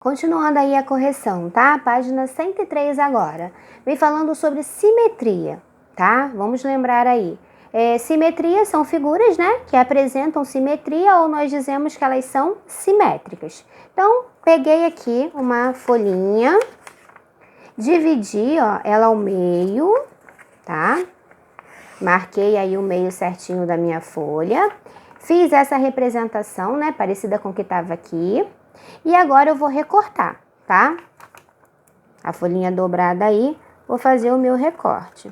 Continuando aí a correção, tá? Página 103 agora. Vem falando sobre simetria, tá? Vamos lembrar aí. Simetria são figuras, né? Que apresentam simetria ou nós dizemos que elas são simétricas. Então, peguei aqui uma folhinha, dividi, ó, ela ao meio, tá? Marquei aí o meio certinho da minha folha. Fiz essa representação, né? Parecida com o que estava aqui. E agora eu vou recortar, tá? A folhinha dobrada aí, vou fazer o meu recorte.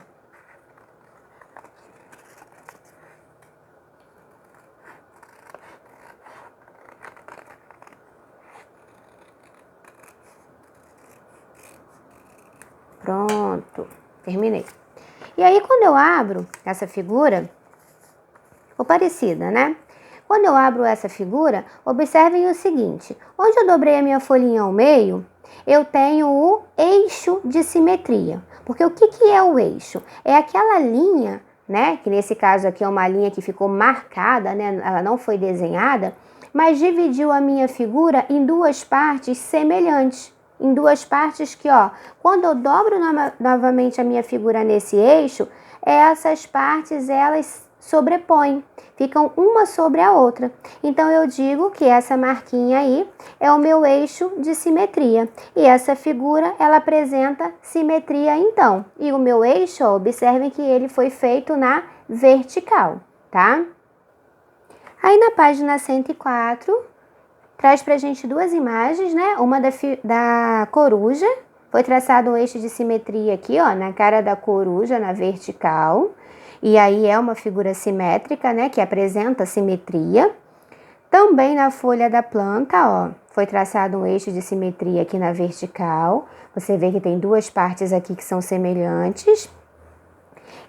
Pronto, terminei. E aí, quando eu abro essa figura, ficou parecida, né? Quando eu abro essa figura, observem o seguinte, onde eu dobrei a minha folhinha ao meio, eu tenho o eixo de simetria. Porque o que é o eixo? É aquela linha, né? Que nesse caso aqui é uma linha que ficou marcada, né? Ela não foi desenhada, mas dividiu a minha figura em duas partes semelhantes. Em duas partes que, ó, quando eu dobro novamente a minha figura nesse eixo, essas partes, elas sobrepõem, ficam uma sobre a outra. Então, eu digo que essa marquinha aí é o meu eixo de simetria. E essa figura, ela apresenta simetria então. E o meu eixo, ó, observem que ele foi feito na vertical, tá? Aí, na página 104, traz pra gente duas imagens, né? Uma da coruja, foi traçado um eixo de simetria aqui, ó, na cara da coruja, na vertical. E aí é uma figura simétrica, né, que apresenta simetria. Também na folha da planta, ó, foi traçado um eixo de simetria aqui na vertical. Você vê que tem duas partes aqui que são semelhantes.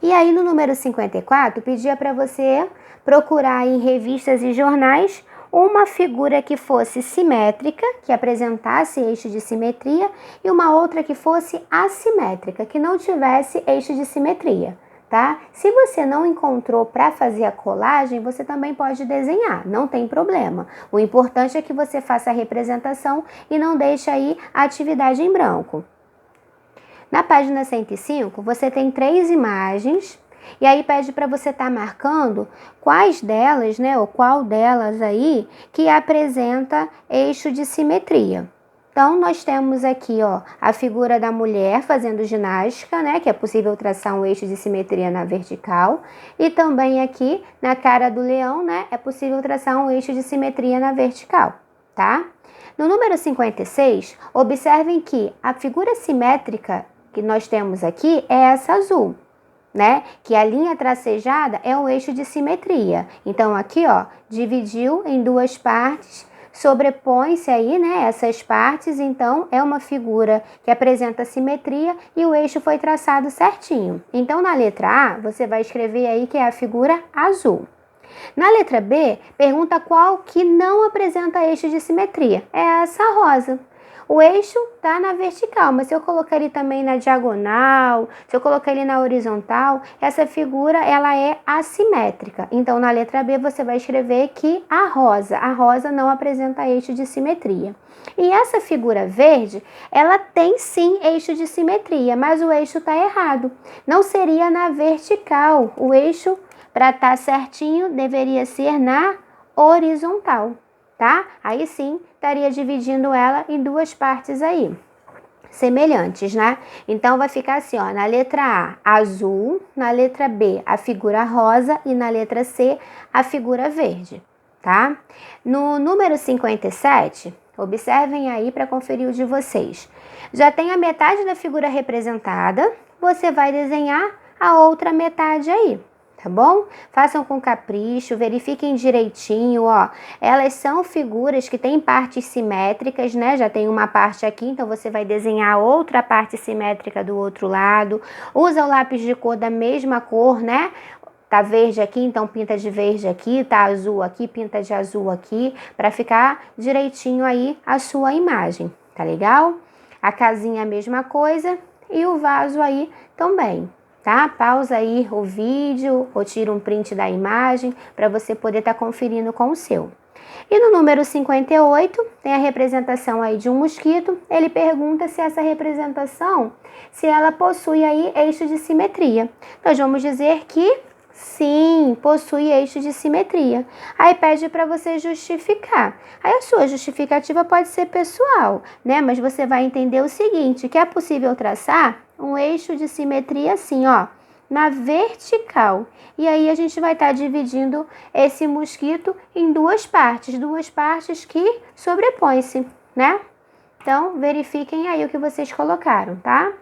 E aí no número 54, pedia para você procurar em revistas e jornais uma figura que fosse simétrica, que apresentasse eixo de simetria, e uma outra que fosse assimétrica, que não tivesse eixo de simetria. Tá? Se você não encontrou para fazer a colagem, você também pode desenhar, não tem problema. O importante é que você faça a representação e não deixe aí a atividade em branco. Na página 105, você tem 3 imagens e aí pede para você estar marcando quais delas, né, ou qual delas aí que apresenta eixo de simetria. Então, nós temos aqui, ó, a figura da mulher fazendo ginástica, né, que é possível traçar um eixo de simetria na vertical. E também aqui, na cara do leão, né, é possível traçar um eixo de simetria na vertical, tá? No número 56, observem que a figura simétrica que nós temos aqui é essa azul, né? Que a linha tracejada é um eixo de simetria. Então, aqui, ó, dividiu em duas partes, sobrepõe-se aí, né, essas partes, então é uma figura que apresenta simetria e o eixo foi traçado certinho. Então, na letra A, você vai escrever aí que é a figura azul. Na letra B, pergunta qual que não apresenta eixo de simetria. É essa rosa. O eixo está na vertical, mas se eu colocar ele também na diagonal, se eu colocar ele na horizontal, essa figura ela é assimétrica. Então, na letra B, você vai escrever que a rosa não apresenta eixo de simetria. E essa figura verde, ela tem sim eixo de simetria, mas o eixo está errado. Não seria na vertical. O eixo, para estar certinho, deveria ser na horizontal, tá? Aí sim, estaria dividindo ela em duas partes aí, semelhantes, né? Então, vai ficar assim, ó, na letra A, azul, na letra B, a figura rosa e na letra C, a figura verde, tá? No número 57, observem aí para conferir o de vocês. Já tem a metade da figura representada, você vai desenhar a outra metade aí. Tá bom? Façam com capricho, verifiquem direitinho, ó. Elas são figuras que têm partes simétricas, né? Já tem uma parte aqui, então você vai desenhar outra parte simétrica do outro lado. Usa o lápis de cor da mesma cor, né? Tá verde aqui, então pinta de verde aqui, tá azul aqui, pinta de azul aqui, para ficar direitinho aí a sua imagem, tá legal? A casinha a mesma coisa e o vaso aí também. Tá? Pausa aí o vídeo ou tira um print da imagem para você poder estar conferindo com o seu. E no número 58, tem a representação aí de um mosquito. Ele pergunta se essa representação, se ela possui aí eixo de simetria. Nós vamos dizer que sim, possui eixo de simetria. Aí pede para você justificar. Aí a sua justificativa pode ser pessoal, né? Mas você vai entender o seguinte, que é possível traçar um eixo de simetria assim, ó, na vertical. E aí a gente vai estar dividindo esse mosquito em duas partes que sobrepõem-se, né? Então, verifiquem aí o que vocês colocaram, tá?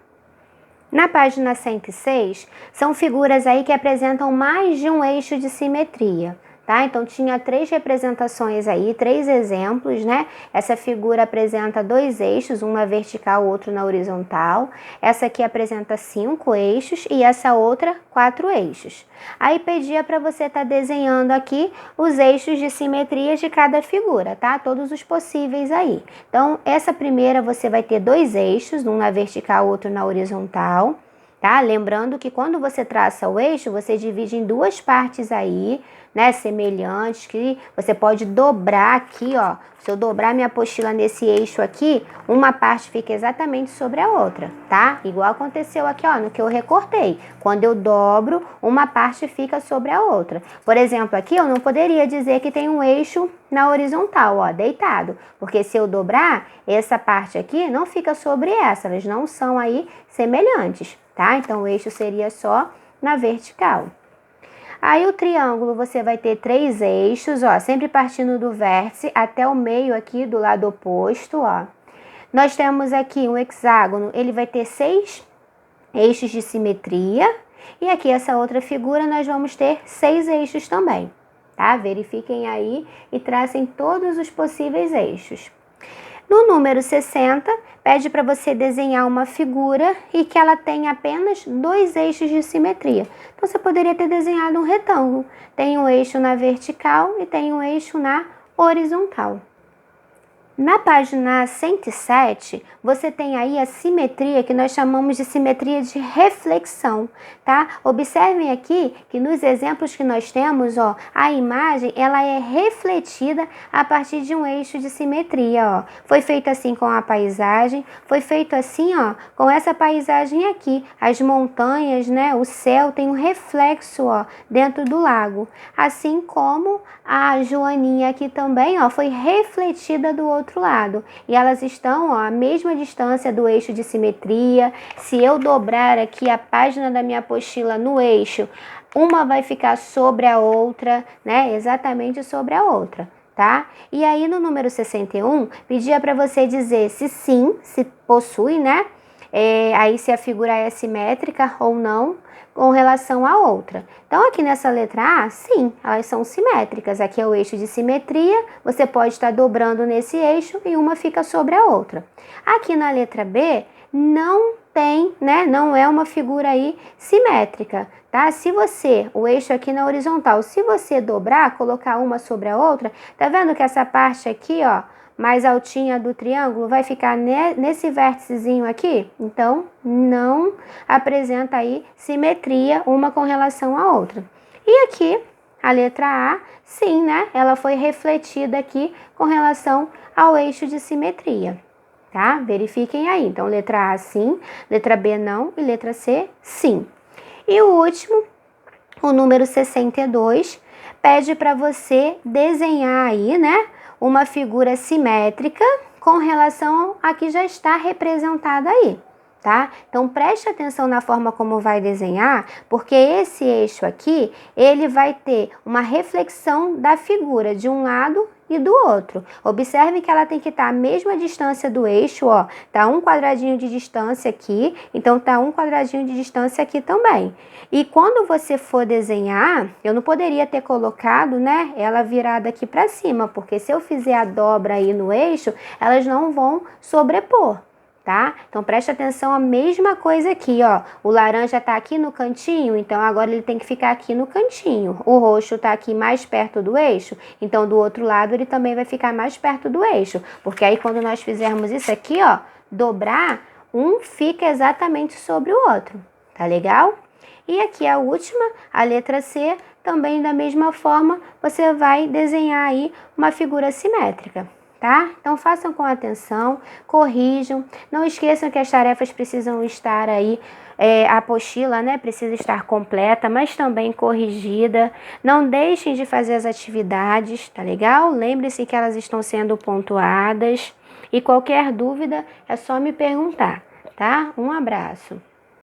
Na página 106, são figuras aí que apresentam mais de um eixo de simetria, tá? Então, tinha 3 representações aí, 3 exemplos, né? Essa figura apresenta 2 eixos, um na vertical, outro na horizontal. Essa aqui apresenta 5 eixos e essa outra 4 eixos. Aí pedia para você estar desenhando aqui os eixos de simetria de cada figura, tá? Todos os possíveis aí. Então, essa primeira você vai ter 2 eixos, um na vertical, outro na horizontal, tá? Lembrando que quando você traça o eixo, você divide em 2 partes aí, né, semelhantes, que você pode dobrar aqui, ó. Se eu dobrar minha apostila nesse eixo aqui, uma parte fica exatamente sobre a outra, tá? Igual aconteceu aqui, ó, no que eu recortei. Quando eu dobro, uma parte fica sobre a outra. Por exemplo, aqui eu não poderia dizer que tem um eixo na horizontal, ó, deitado. Porque se eu dobrar, essa parte aqui não fica sobre essa, elas não são aí semelhantes, tá? Então, o eixo seria só na vertical. Aí o triângulo você vai ter 3 eixos, ó, sempre partindo do vértice até o meio aqui do lado oposto, ó. Nós temos aqui um hexágono, ele vai ter 6 eixos de simetria. E aqui essa outra figura nós vamos ter 6 eixos também, tá? Verifiquem aí e tracem todos os possíveis eixos. No número 60, pede para você desenhar uma figura e que ela tenha apenas 2 eixos de simetria. Então, você poderia ter desenhado um retângulo. Tem um eixo na vertical e tem um eixo na horizontal. Na página 107, você tem aí a simetria que nós chamamos de simetria de reflexão, tá? Observem aqui que nos exemplos que nós temos, ó, a imagem, ela é refletida a partir de um eixo de simetria, ó. Foi feito assim com a paisagem, foi feito assim, ó, com essa paisagem aqui. As montanhas, né, o céu tem um reflexo, ó, dentro do lago. Assim como a joaninha aqui também, ó, foi refletida do outro lado, e elas estão, ó, à mesma distância do eixo de simetria. Se eu dobrar aqui a página da minha apostila no eixo, uma vai ficar sobre a outra, né? Exatamente sobre a outra, tá? E aí no número 61, pedia para você dizer se sim, se possui, né? Aí se a figura é simétrica ou não com relação à outra. Então, aqui nessa letra A, sim, elas são simétricas. Aqui é o eixo de simetria, você pode estar dobrando nesse eixo e uma fica sobre a outra. Aqui na letra B, não tem, né, não é uma figura aí simétrica, tá? Se você, o eixo aqui na horizontal, se você dobrar, colocar uma sobre a outra, tá vendo que essa parte aqui, ó, mais altinha do triângulo vai ficar nesse vérticezinho aqui? Então, não apresenta aí simetria uma com relação à outra. E aqui, a letra A, sim, né? Ela foi refletida aqui com relação ao eixo de simetria, tá? Verifiquem aí. Então, letra A, sim, letra B, não, e letra C, sim. E o último, o número 62, pede para você desenhar aí, né, uma figura simétrica com relação a que já está representada aí, tá? Então, preste atenção na forma como vai desenhar, porque esse eixo aqui, ele vai ter uma reflexão da figura de um lado e do outro. Observe que ela tem que estar à mesma distância do eixo, ó. Tá um quadradinho de distância aqui, então tá um quadradinho de distância aqui também. E quando você for desenhar, eu não poderia ter colocado, né, ela virada aqui para cima, porque se eu fizer a dobra aí no eixo, elas não vão sobrepor, tá? Então, preste atenção, a mesma coisa aqui, ó. O laranja tá aqui no cantinho, então agora ele tem que ficar aqui no cantinho. O roxo tá aqui mais perto do eixo, então do outro lado ele também vai ficar mais perto do eixo. Porque aí quando nós fizermos isso aqui, ó, dobrar, um fica exatamente sobre o outro. Tá legal? E aqui a última, a letra C, também da mesma forma, você vai desenhar aí uma figura simétrica, tá? Então façam com atenção, corrijam, não esqueçam que as tarefas precisam estar aí, a apostila, né, precisa estar completa, mas também corrigida. Não deixem de fazer as atividades, tá legal? Lembre-se que elas estão sendo pontuadas e qualquer dúvida é só me perguntar, tá? Um abraço.